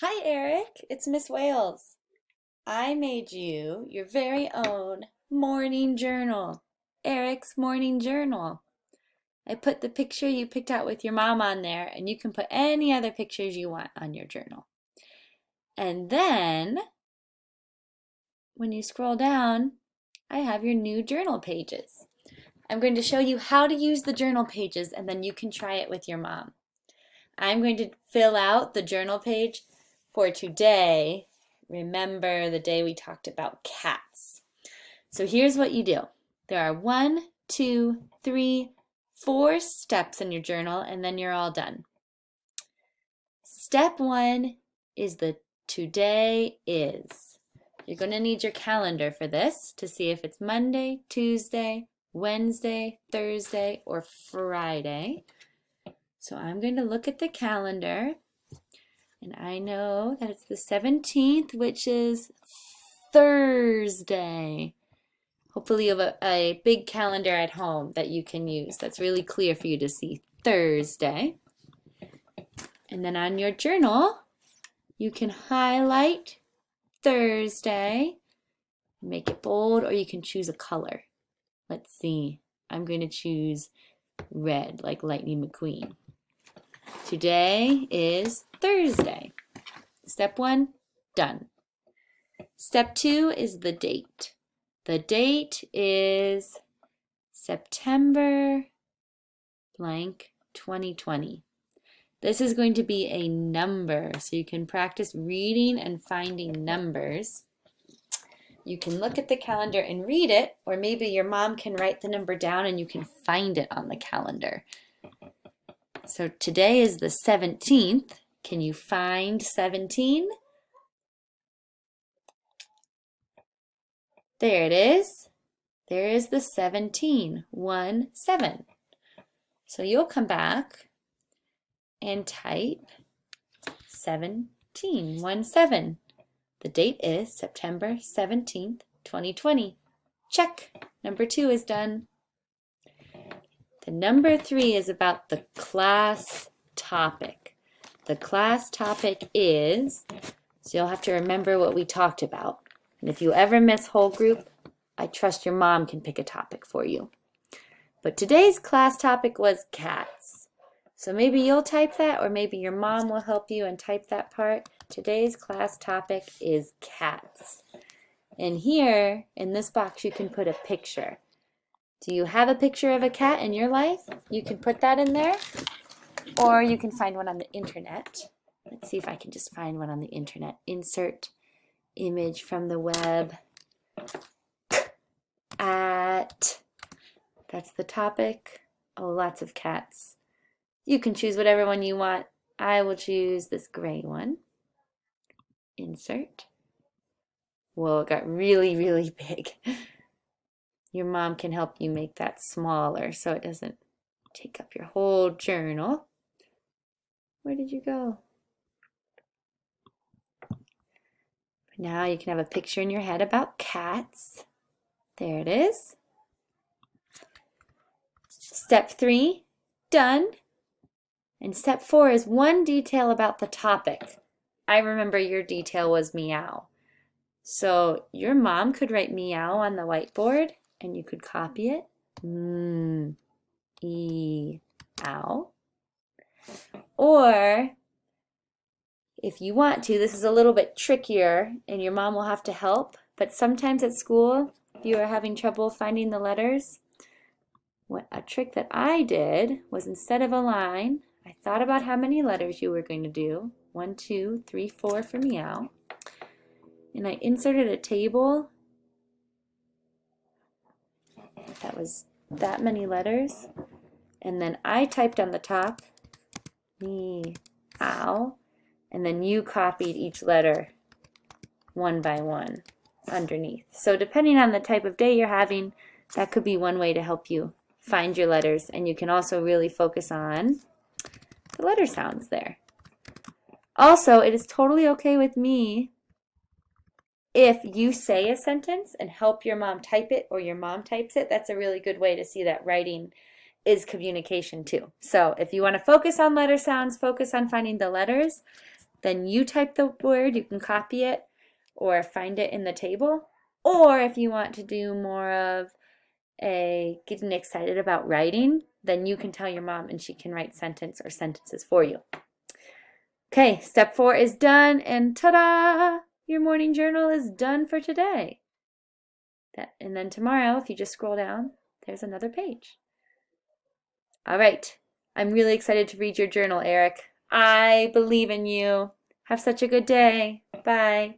Hi, Eric. It's Miss Wales. I made you your very own morning journal. Eric's morning journal. I put the picture you picked out with your mom on there, and you can put any other pictures you want on your journal. And then, when you scroll down, I have your new journal pages. I'm going to show you how to use the journal pages, and then you can try it with your mom. I'm going to fill out the journal page for today. Remember the day we talked about cats. So here's what you do. There are 1, 2, 3, 4 steps in your journal, and then you're all done. Step 1 is the today is. You're going to need your calendar for this to see if it's Monday, Tuesday, Wednesday, Thursday, or Friday. So I'm going to look at the calendar, and I know that it's the 17th, which is Thursday. Hopefully you have a big calendar at home that you can use that's really clear for you to see Thursday. And then on your journal, you can highlight Thursday, make it bold, or you can choose a color. Let's see. I'm going to choose red, like Lightning McQueen. Today is Thursday. Step 1, done. Step 2 is the date. The date is September blank 2020. This is going to be a number, so you can practice reading and finding numbers. You can look at the calendar and read it, or maybe your mom can write the number down and you can find it on the calendar. So today is the 17th. Can you find 17? There it is. There is the 17, 1, 7. So you'll come back and type 17, 1, 7. The date is September 17th, 2020. Check. Number 2 is done. The number 3 is about the class topic. The class topic is, so you'll have to remember what we talked about. And if you ever miss whole group, I trust your mom can pick a topic for you. But today's class topic was cats. So maybe you'll type that, or maybe your mom will help you and type that part. Today's class topic is cats. And here, in this box, you can put a picture. Do you have a picture of a cat in your life? You can put that in there, or you can find one on the internet. Let's see if I can just find one on the internet. Insert image from the web. That's the topic. Oh, lots of cats. You can choose whatever one you want. I will choose this gray one. Insert. Whoa, it got really, really big. Your mom can help you make that smaller so it doesn't take up your whole journal. Where did you go? Now you can have a picture in your head about cats. There it is. Step 3, done. And step 4 is one detail about the topic. I remember your detail was meow. So your mom could write meow on the whiteboard and you could copy it. Ow. Or if you want to, this is a little bit trickier and your mom will have to help, but sometimes at school, if you are having trouble finding the letters, a trick that I did was instead of a line, I thought about how many letters you were going to do. 1, 2, 3, 4 for meow. And I inserted a table that was that many letters. And then I typed on the top, meow. And then you copied each letter one by one underneath. So depending on the type of day you're having, that could be one way to help you find your letters. And you can also really focus on the letter sounds there. Also, it is totally okay with me if you say a sentence and help your mom type it, or your mom types it. That's a really good way to see that writing is communication too. So if you want to focus on letter sounds, focus on finding the letters, then you type the word. You can copy it or find it in the table. Or if you want to do more of a getting excited about writing, then you can tell your mom and she can write sentence or sentences for you. Okay, step 4 is done, and ta-da! Your morning journal is done for today. And then tomorrow, if you just scroll down, there's another page. All right, I'm really excited to read your journal, Eric. I believe in you. Have such a good day. Bye.